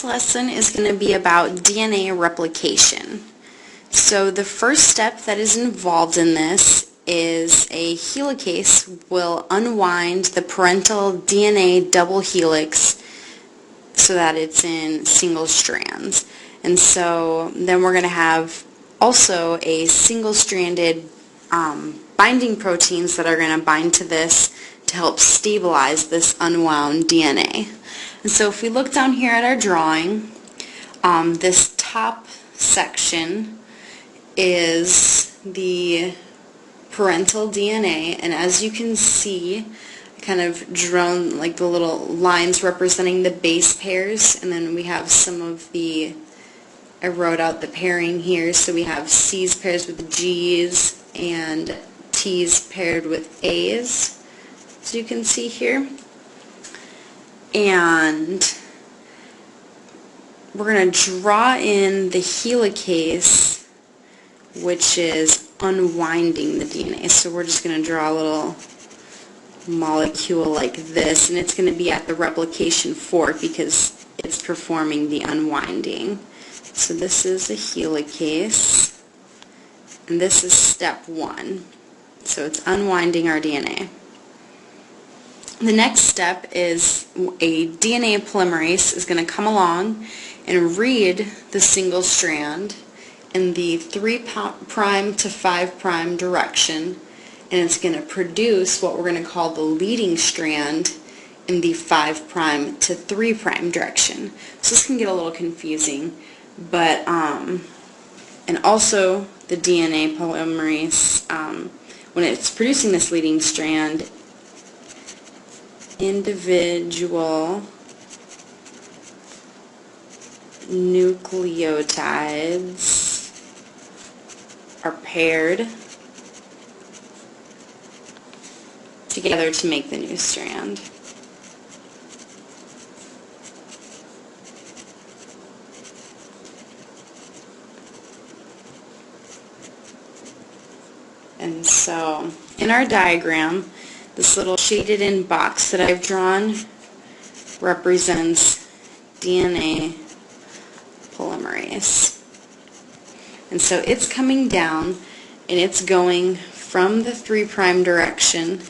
this lesson is going to be about DNA replication. So the first step that is involved in this is a helicase will unwind the parental DNA double helix so that it's in single strands. And so then we're going to have also a single-stranded binding proteins that are going to bind to this to help stabilize this unwound DNA. And so if we look down here at our drawing, this top section is the parental DNA, and as you can see, I kind of drawn like the little lines representing the base pairs, and then we have some of the, I wrote out the pairing here, so we have C's pairs with G's and T's paired with A's, as you can see here. And we're going to draw in the helicase, which is unwinding the DNA. So we're just going to draw a little molecule like this, and it's going to be at the replication fork because it's performing the unwinding. So this is a helicase, and this is step 1. So it's unwinding our DNA. The next step is a DNA polymerase is going to come along and read the single strand in the 3' to 5' direction, and it's going to produce what we're going to call the leading strand in the 5' to 3' direction. So this can get a little confusing, but and also the DNA polymerase, when it's producing this leading strand, individual nucleotides are paired together to make the new strand. And so in our diagram, this little shaded in box that I've drawn represents DNA polymerase. And so it's coming down and it's going from the 3' direction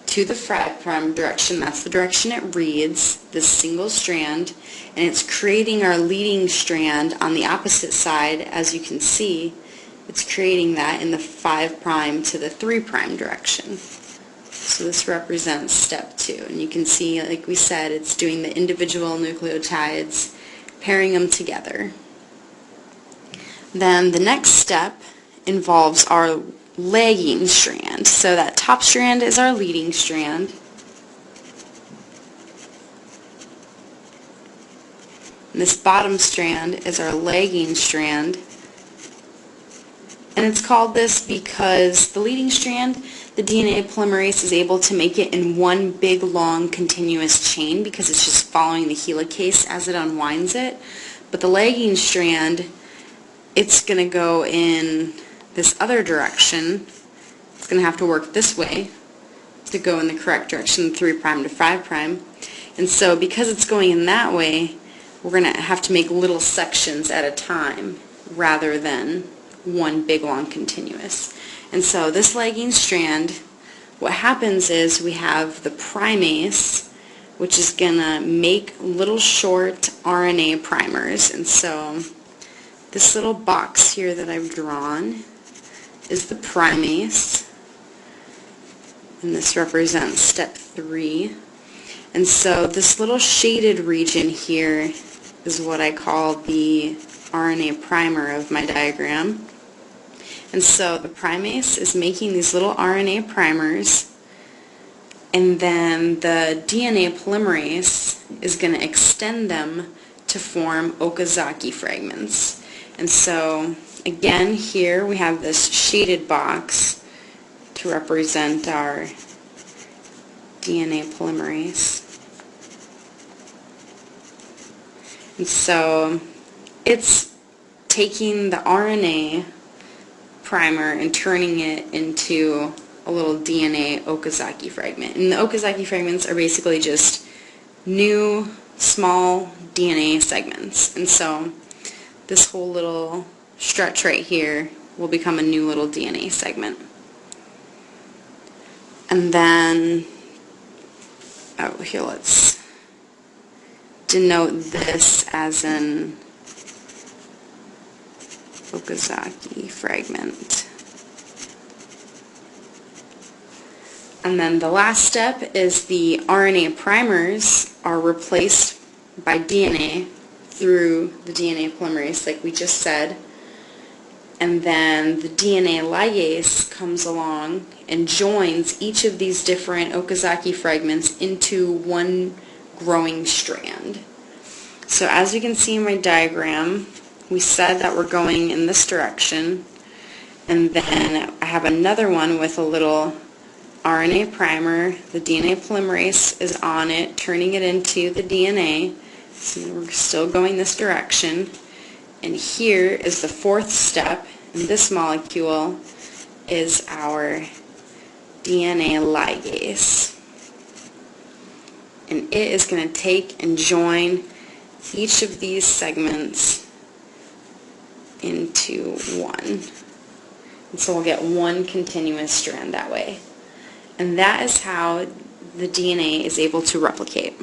to the 5' direction. That's the direction it reads, this single strand, and it's creating our leading strand on the opposite side. As you can see, it's creating that in the 5' to the 3' direction. So this represents step 2, and you can see, like we said, it's doing the individual nucleotides, pairing them together. Then the next step involves our lagging strand. So that top strand is our leading strand. And this bottom strand is our lagging strand. And it's called this because the leading strand, the DNA polymerase is able to make it in one big long continuous chain because it's just following the helicase as it unwinds it. But the lagging strand, it's going to go in this other direction. It's going to have to work this way to go in the correct direction, 3' to 5'. And so because it's going in that way, we're going to have to make little sections at a time rather than one big long continuous. And so this lagging strand, what happens is we have the primase, which is going to make little short RNA primers. And so this little box here that I've drawn is the primase, and this represents step 3. And so this little shaded region here is what I call the RNA primer of my diagram. And so the primase is making these little RNA primers, and then the DNA polymerase is going to extend them to form Okazaki fragments. And so again, here we have this shaded box to represent our DNA polymerase. And so it's taking the RNA primer and turning it into a little DNA Okazaki fragment. And the Okazaki fragments are basically just new small DNA segments. And so this whole little stretch right here will become a new little DNA segment. And then, here, let's denote this as an Okazaki fragment. And then the last step is the RNA primers are replaced by DNA through the DNA polymerase, like we just said. And then the DNA ligase comes along and joins each of these different Okazaki fragments into one growing strand. So as you can see in my diagram, we said that we're going in this direction, and then I have another one with a little RNA primer. The DNA polymerase is on it, turning it into the DNA. So we're still going this direction. And here is the fourth step in this molecule is our DNA ligase. And it is going to take and join each of these segments into one. And so we'll get one continuous strand that way. And that is how the DNA is able to replicate.